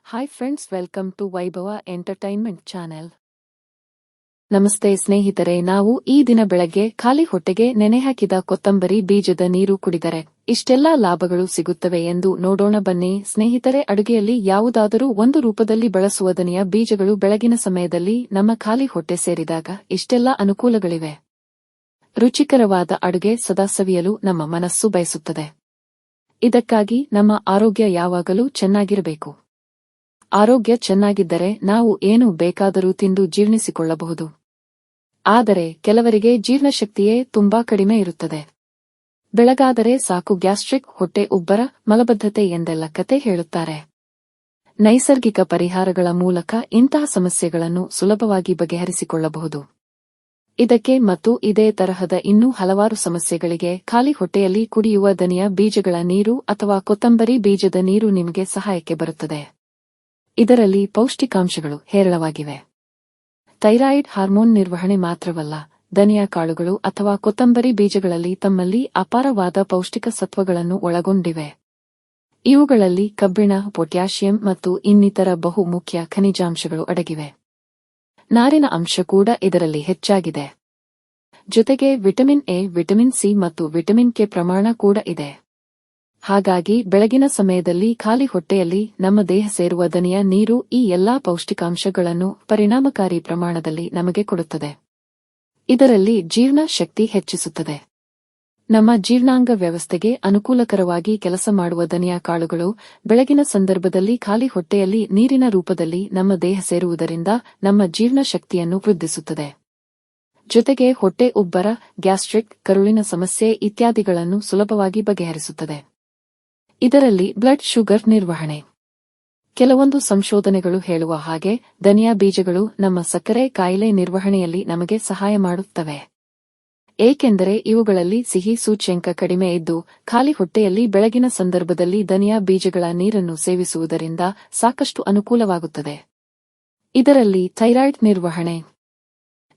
Hi friends, welcome to ವೈಭವ entertainment channel. ನಮಸ್ತೆ ಸ್ನೇಹಿತರೆ, ನಾವು ಈ ದಿನ ಬೆಳಗ್ಗೆ ಖಾಲಿ ಹೊಟ್ಟೆಗೆ ನೆನೆಹಾಕಿದ ಕೊತ್ತಂಬರಿ ಬೀಜದ ನೀರು ಕುಡಿದರೆ ಇಷ್ಟೆಲ್ಲಾ ಲಾಭಗಳು ಸಿಗುತ್ತವೆ ಎಂದು ನೋಡೋಣ ಬನ್ನಿ ಸ್ನೇಹಿತರೆ. ಅಡುಗೆಯಲ್ಲಿ ಯಾವುದಾದರೂ ಒಂದು ರೂಪದಲ್ಲಿ ಬಳಸುವ ಧನಿಯ ಬೀಜಗಳು ಬೆಳಗಿನ ಸಮಯದಲ್ಲಿ ನಮ್ಮ ಖಾಲಿ ಹೊಟ್ಟೆ ಸೇರಿದಾಗ ಇಷ್ಟೆಲ್ಲಾ ಅನುಕೂಲಗಳಿವೆ. ರುಚಿಕರವಾದ ಅಡುಗೆ ಸದಾ ಸವಿಯಲು ನಮ್ಮ ಮನಸ್ಸು ಬಯಸುತ್ತದೆ. ಇದಕ್ಕಾಗಿ ನಮ್ಮ ಆರೋಗ್ಯ ಯಾವಾಗಲೂ ಚೆನ್ನಾಗಿರಬೇಕು. ಆರೋಗ್ಯ ಚೆನ್ನಾಗಿದ್ದರೆ ನಾವು ಏನು ಬೇಕಾದರೂ ತಿಂದು ಜೀರ್ಣಿಸಿಕೊಳ್ಳಬಹುದು. ಆದರೆ ಕೆಲವರಿಗೆ ಜೀರ್ಣಶಕ್ತಿಯೇ ತುಂಬಾ ಕಡಿಮೆ ಇರುತ್ತದೆ. ಬೆಳಗಾದರೆ ಸಾಕು ಗ್ಯಾಸ್ಟ್ರಿಕ್, ಹೊಟ್ಟೆ ಉಬ್ಬರ, ಮಲಬದ್ಧತೆ ಎಂದೆಲ್ಲ ಕತೆ ಹೇಳುತ್ತಾರೆ. ನೈಸರ್ಗಿಕ ಪರಿಹಾರಗಳ ಮೂಲಕ ಇಂತಹ ಸಮಸ್ಯೆಗಳನ್ನು ಸುಲಭವಾಗಿ ಬಗೆಹರಿಸಿಕೊಳ್ಳಬಹುದು. ಇದಕ್ಕೆ ಮತ್ತು ಇದೇ ತರಹದ ಇನ್ನೂ ಹಲವಾರು ಸಮಸ್ಯೆಗಳಿಗೆ ಖಾಲಿ ಹೊಟ್ಟೆಯಲ್ಲಿ ಕುಡಿಯುವ ಧನಿಯ ಬೀಜಗಳ ನೀರು ಅಥವಾ ಕೊತ್ತಂಬರಿ ಬೀಜದ ನೀರು ನಿಮಗೆ ಸಹಾಯಕ್ಕೆ ಬರುತ್ತದೆ. ಇದರಲ್ಲಿ ಪೌಷ್ಟಿಕಾಂಶಗಳು ಹೇರಳವಾಗಿವೆ. ಥೈರಾಯಿಡ್ ಹಾರ್ಮೋನ್ ನಿರ್ವಹಣೆ ಮಾತ್ರವಲ್ಲ, ಧನಿಯ ಕಾಳುಗಳು ಅಥವಾ ಕೊತ್ತಂಬರಿ ಬೀಜಗಳಲ್ಲಿ ತಮ್ಮಲ್ಲಿ ಅಪಾರವಾದ ಪೌಷ್ಟಿಕ ಸತ್ವಗಳನ್ನು ಒಳಗೊಂಡಿವೆ. ಇವುಗಳಲ್ಲಿ ಕಬ್ಬಿಣ, ಪೊಟ್ಯಾಷಿಯಂ ಮತ್ತು ಇನ್ನಿತರ ಬಹು ಮುಖ್ಯ ಖನಿಜಾಂಶಗಳು ಅಡಗಿವೆ. ನಾರಿನ ಅಂಶ ಕೂಡ ಇದರಲ್ಲಿ ಹೆಚ್ಚಾಗಿದೆ. ಜೊತೆಗೆ ವಿಟಮಿನ್ ಎ, ವಿಟಮಿನ್ ಸಿ ಮತ್ತು ವಿಟಮಿನ್ ಕೆ ಪ್ರಮಾಣ ಕೂಡ ಇದೆ. ಹಾಗಾಗಿ ಬೆಳಗಿನ ಸಮಯದಲ್ಲಿ ಖಾಲಿ ಹೊಟ್ಟೆಯಲ್ಲಿ ನಮ್ಮ ದೇಹ ಸೇರುವ ಧನಿಯ ನೀರು ಈ ಎಲ್ಲಾ ಪೌಷ್ಟಿಕಾಂಶಗಳನ್ನು ಪರಿಣಾಮಕಾರಿ ಪ್ರಮಾಣದಲ್ಲಿ ನಮಗೆ ಕೊಡುತ್ತದೆ. ಇದರಲ್ಲಿ ಜೀರ್ಣ ಶಕ್ತಿ ಹೆಚ್ಚಿಸುತ್ತದೆ. ನಮ್ಮ ಜೀರ್ಣಾಂಗ ವ್ಯವಸ್ಥೆಗೆ ಅನುಕೂಲಕರವಾಗಿ ಕೆಲಸ ಮಾಡುವ ಧನಿಯ ಕಾಳುಗಳು ಬೆಳಗಿನ ಸಂದರ್ಭದಲ್ಲಿ ಖಾಲಿ ಹೊಟ್ಟೆಯಲ್ಲಿ ನೀರಿನ ರೂಪದಲ್ಲಿ ನಮ್ಮ ದೇಹ ಸೇರುವುದರಿಂದ ನಮ್ಮ ಜೀರ್ಣ ಶಕ್ತಿಯನ್ನು ವೃದ್ಧಿಸುತ್ತದೆ. ಜೊತೆಗೆ ಹೊಟ್ಟೆ ಉಬ್ಬರ, ಗ್ಯಾಸ್ಟ್ರಿಕ್, ಕರುಳಿನ ಸಮಸ್ಯೆ ಇತ್ಯಾದಿಗಳನ್ನು ಸುಲಭವಾಗಿ ಬಗೆಹರಿಸುತ್ತದೆ. ಇದರಲ್ಲಿ ಬ್ಲಡ್ ಶುಗರ್ ನಿರ್ವಹಣೆ. ಕೆಲವೊಂದು ಸಂಶೋಧನೆಗಳು ಹೇಳುವ ಹಾಗೆ ಧನಿಯ ಬೀಜಗಳು ನಮ್ಮ ಸಕ್ಕರೆ ಕಾಯಿಲೆ ನಿರ್ವಹಣೆಯಲ್ಲಿ ನಮಗೆ ಸಹಾಯ ಮಾಡುತ್ತವೆ. ಏಕೆಂದರೆ ಇವುಗಳಲ್ಲಿ ಸಿಹಿ ಸೂಚ್ಯಂಕ ಕಡಿಮೆ ಇದ್ದು, ಖಾಲಿ ಹೊಟ್ಟೆಯಲ್ಲಿ ಬೆಳಗಿನ ಸಂದರ್ಭದಲ್ಲಿ ಧನಿಯ ಬೀಜಗಳ ನೀರನ್ನು ಸೇವಿಸುವುದರಿಂದ ಸಾಕಷ್ಟು ಅನುಕೂಲವಾಗುತ್ತದೆ. ಇದರಲ್ಲಿ ಥೈರಾಯ್ಡ್ ನಿರ್ವಹಣೆ.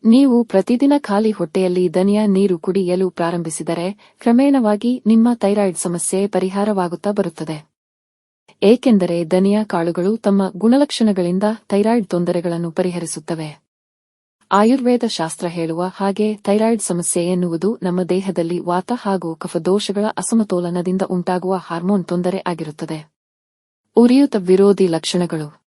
ನೀವು ಪ್ರತಿದಿನ ಖಾಲಿ ಹೊಟ್ಟೆಯಲ್ಲಿ ಧನಿಯ ನೀರು ಕುಡಿಯಲು ಪ್ರಾರಂಭಿಸಿದರೆ ಕ್ರಮೇಣವಾಗಿ ನಿಮ್ಮ ಥೈರಾಯ್ಡ್ ಸಮಸ್ಯೆ ಪರಿಹಾರವಾಗುತ್ತಾ ಬರುತ್ತದೆ. ಏಕೆಂದರೆ ಧನಿಯ ಕಾಳುಗಳು ತಮ್ಮ ಗುಣಲಕ್ಷಣಗಳಿಂದ ಥೈರಾಯ್ಡ್ ತೊಂದರೆಗಳನ್ನು ಪರಿಹರಿಸುತ್ತವೆ. ಆಯುರ್ವೇದ ಶಾಸ್ತ್ರ ಹೇಳುವ ಹಾಗೆ ಥೈರಾಯ್ಡ್ ಸಮಸ್ಯೆ ಎನ್ನುವುದು ನಮ್ಮ ದೇಹದಲ್ಲಿ ವಾತ ಹಾಗೂ ಕಫದೋಷಗಳ ಅಸಮತೋಲನದಿಂದ ಉಂಟಾಗುವ ಹಾರ್ಮೋನ್ ತೊಂದರೆ ಆಗಿರುತ್ತದೆ. ಉರಿಯೂತ ವಿರೋಧಿ ಲಕ್ಷಣಗಳು.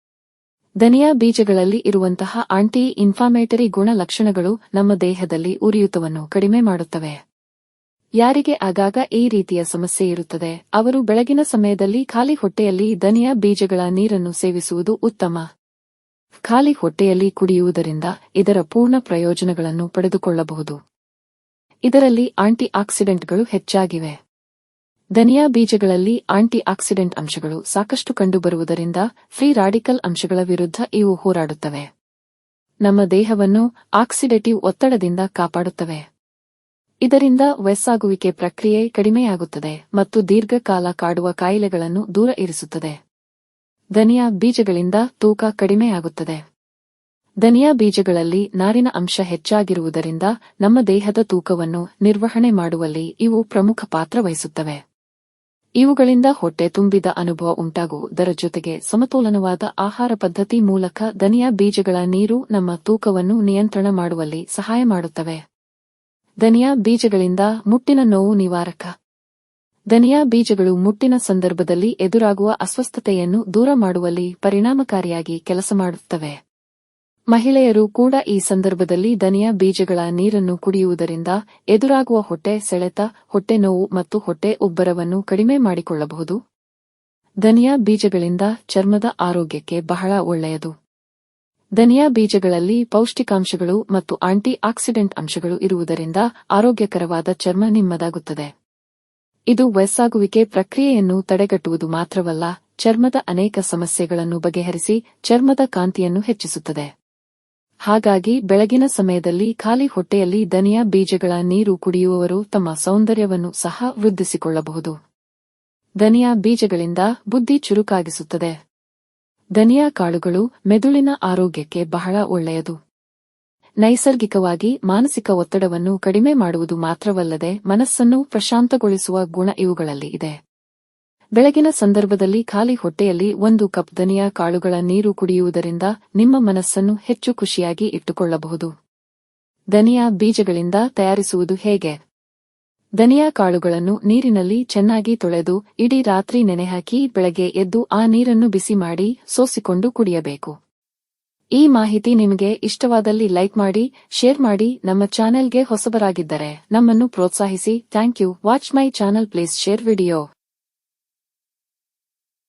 ಧನಿಯ ಬೀಜಗಳಲ್ಲಿ ಇರುವಂತಹ ಆಂಟಿ ಇನ್ಫ್ಲಾಮೇಟರಿ ಗುಣ ಲಕ್ಷಣಗಳು ನಮ್ಮ ದೇಹದಲ್ಲಿ ಉರಿಯೂತವನ್ನು ಕಡಿಮೆ ಮಾಡುತ್ತವೆ. ಯಾರಿಗೆ ಆಗಾಗ ಈ ರೀತಿಯ ಸಮಸ್ಯೆ ಇರುತ್ತದೆ ಅವರು ಬೆಳಗಿನ ಸಮಯದಲ್ಲಿ ಖಾಲಿ ಹೊಟ್ಟೆಯಲ್ಲಿ ಧನಿಯ ಬೀಜಗಳ ನೀರನ್ನು ಸೇವಿಸುವುದು ಉತ್ತಮ. ಖಾಲಿ ಹೊಟ್ಟೆಯಲ್ಲಿ ಕುಡಿಯುವುದರಿಂದ ಇದರ ಪೂರ್ಣ ಪ್ರಯೋಜನಗಳನ್ನು ಪಡೆದುಕೊಳ್ಳಬಹುದು. ಇದರಲ್ಲಿ ಆಂಟಿ ಆಕ್ಸಿಡೆಂಟ್ಗಳು ಹೆಚ್ಚಾಗಿವೆ. ಧನಿಯ ಬೀಜಗಳಲ್ಲಿ ಆಂಟಿ ಆಕ್ಸಿಡೆಂಟ್ ಅಂಶಗಳು ಸಾಕಷ್ಟು ಕಂಡುಬರುವುದರಿಂದ ಫ್ರೀ ರಾಡಿಕಲ್ ಅಂಶಗಳ ವಿರುದ್ಧ ಇವು ಹೋರಾಡುತ್ತವೆ. ನಮ್ಮ ದೇಹವನ್ನು ಆಕ್ಸಿಡೇಟಿವ್ ಒತ್ತಡದಿಂದ ಕಾಪಾಡುತ್ತವೆ. ಇದರಿಂದ ವಯಸ್ಸಾಗುವಿಕೆ ಪ್ರಕ್ರಿಯೆ ಕಡಿಮೆಯಾಗುತ್ತದೆ ಮತ್ತು ದೀರ್ಘಕಾಲ ಕಾಡುವ ಕಾಯಿಲೆಗಳನ್ನು ದೂರ ಇರಿಸುತ್ತದೆ. ಧನಿಯ ಬೀಜಗಳಿಂದ ತೂಕ ಕಡಿಮೆಯಾಗುತ್ತದೆ. ಧನಿಯ ಬೀಜಗಳಲ್ಲಿ ನಾರಿನ ಅಂಶ ಹೆಚ್ಚಾಗಿರುವುದರಿಂದ ನಮ್ಮ ದೇಹದ ತೂಕವನ್ನು ನಿರ್ವಹಣೆ ಮಾಡುವಲ್ಲಿ ಇವು ಪ್ರಮುಖ ಪಾತ್ರ ವಹಿಸುತ್ತವೆ. ಇವುಗಳಿಂದ ಹೊಟ್ಟೆ ತುಂಬಿದ ಅನುಭವ ಉಂಟಾಗುವುದರ ಜೊತೆಗೆ ಸಮತೋಲನವಾದ ಆಹಾರ ಪದ್ಧತಿ ಮೂಲಕ ಧನಿಯ ಬೀಜಗಳ ನೀರು ನಮ್ಮ ತೂಕವನ್ನು ನಿಯಂತ್ರಣ ಮಾಡುವಲ್ಲಿ ಸಹಾಯ ಮಾಡುತ್ತವೆ. ಧನಿಯ ಬೀಜಗಳಿಂದ ಮುಟ್ಟಿನ ನೋವು ನಿವಾರಕ. ಧನಿಯ ಬೀಜಗಳು ಮುಟ್ಟಿನ ಸಂದರ್ಭದಲ್ಲಿ ಎದುರಾಗುವ ಅಸ್ವಸ್ಥತೆಯನ್ನು ದೂರ ಮಾಡುವಲ್ಲಿ ಪರಿಣಾಮಕಾರಿಯಾಗಿ ಕೆಲಸ ಮಾಡುತ್ತವೆ. ಮಹಿಳೆಯರು ಕೂಡ ಈ ಸಂದರ್ಭದಲ್ಲಿ ಧನಿಯ ಬೀಜಗಳ ನೀರನ್ನು ಕುಡಿಯುವುದರಿಂದ ಎದುರಾಗುವ ಹೊಟ್ಟೆ ಸೆಳೆತ, ಹೊಟ್ಟೆ ನೋವು ಮತ್ತು ಹೊಟ್ಟೆ ಉಬ್ಬರವನ್ನು ಕಡಿಮೆ ಮಾಡಿಕೊಳ್ಳಬಹುದು. ಧನಿಯ ಬೀಜಗಳಿಂದ ಚರ್ಮದ ಆರೋಗ್ಯಕ್ಕೆ ಬಹಳ ಒಳ್ಳೆಯದು. ಧನಿಯ ಬೀಜಗಳಲ್ಲಿ ಪೌಷ್ಟಿಕಾಂಶಗಳು ಮತ್ತು ಆಂಟಿ ಆಕ್ಸಿಡೆಂಟ್ ಅಂಶಗಳು ಇರುವುದರಿಂದ ಆರೋಗ್ಯಕರವಾದ ಚರ್ಮ ನಿಮ್ಮದಾಗುತ್ತದೆ. ಇದು ವಯಸ್ಸಾಗುವಿಕೆ ಪ್ರಕ್ರಿಯೆಯನ್ನು ತಡೆಗಟ್ಟುವುದು ಮಾತ್ರವಲ್ಲ, ಚರ್ಮದ ಅನೇಕ ಸಮಸ್ಯೆಗಳನ್ನು ಬಗೆಹರಿಸಿ ಚರ್ಮದ ಕಾಂತಿಯನ್ನು ಹೆಚ್ಚಿಸುತ್ತದೆ. ಹಾಗಾಗಿ ಬೆಳಗಿನ ಸಮಯದಲ್ಲಿ ಖಾಲಿ ಹೊಟ್ಟೆಯಲ್ಲಿ ಧನಿಯ ಬೀಜಗಳ ನೀರು ಕುಡಿಯುವವರು ತಮ್ಮ ಸೌಂದರ್ಯವನ್ನು ಸಹ ವೃದ್ಧಿಸಿಕೊಳ್ಳಬಹುದು. ಧನಿಯ ಬೀಜಗಳಿಂದ ಬುದ್ಧಿ ಚುರುಕಾಗಿಸುತ್ತದೆ. ಧನಿಯ ಕಾಳುಗಳು ಮೆದುಳಿನ ಆರೋಗ್ಯಕ್ಕೆ ಬಹಳ ಒಳ್ಳೆಯದು. ನೈಸರ್ಗಿಕವಾಗಿ ಮಾನಸಿಕ ಒತ್ತಡವನ್ನು ಕಡಿಮೆ ಮಾಡುವುದು ಮಾತ್ರವಲ್ಲದೆ ಮನಸ್ಸನ್ನು ಪ್ರಶಾಂತಗೊಳಿಸುವ ಗುಣ ಇವುಗಳಲ್ಲಿ ಇದೆ. ಬೆಳಗಿನ ಸಂದರ್ಭದಲ್ಲಿ ಖಾಲಿ ಹೊಟ್ಟೆಯಲ್ಲಿ 1 ಕಪ್ ಧನಿಯಾ ಕಾಳುಗಳ ನೀರು ಕುಡಿಯುವುದರಿಂದ ನಿಮ್ಮ ಮನಸ್ಸನ್ನು ಹೆಚ್ಚು ಖುಷಿಯಾಗಿ ಇಟ್ಟುಕೊಳ್ಳಬಹುದು. ಧನಿಯಾ ಬೀಜಗಳಿಂದ ತಯಾರಿಸುವುದು ಹೇಗೆ? ಧನಿಯಾ ಕಾಳುಗಳನ್ನು ನೀರಿನಲ್ಲಿ ಚೆನ್ನಾಗಿ ತೊಳೆದು ಇಡೀ ರಾತ್ರಿ ನೆನೆಹಾಕಿ ಬೆಳಗ್ಗೆ ಎದ್ದು ಆ ನೀರನ್ನು ಬಿಸಿ ಮಾಡಿ ಸೋಸಿಕೊಂಡು ಕುಡಿಯಬೇಕು. ಈ ಮಾಹಿತಿ ನಿಮಗೆ ಇಷ್ಟವಾದಲ್ಲಿ ಲೈಕ್ ಮಾಡಿ, ಶೇರ್ ಮಾಡಿ. ನಮ್ಮ ಚಾನೆಲ್ಗೆ ಹೊಸಬರಾಗಿದ್ದರೆ ನಮ್ಮನ್ನು ಪ್ರೋತ್ಸಾಹಿಸಿ. Thank you. Watch my channel. Please share video.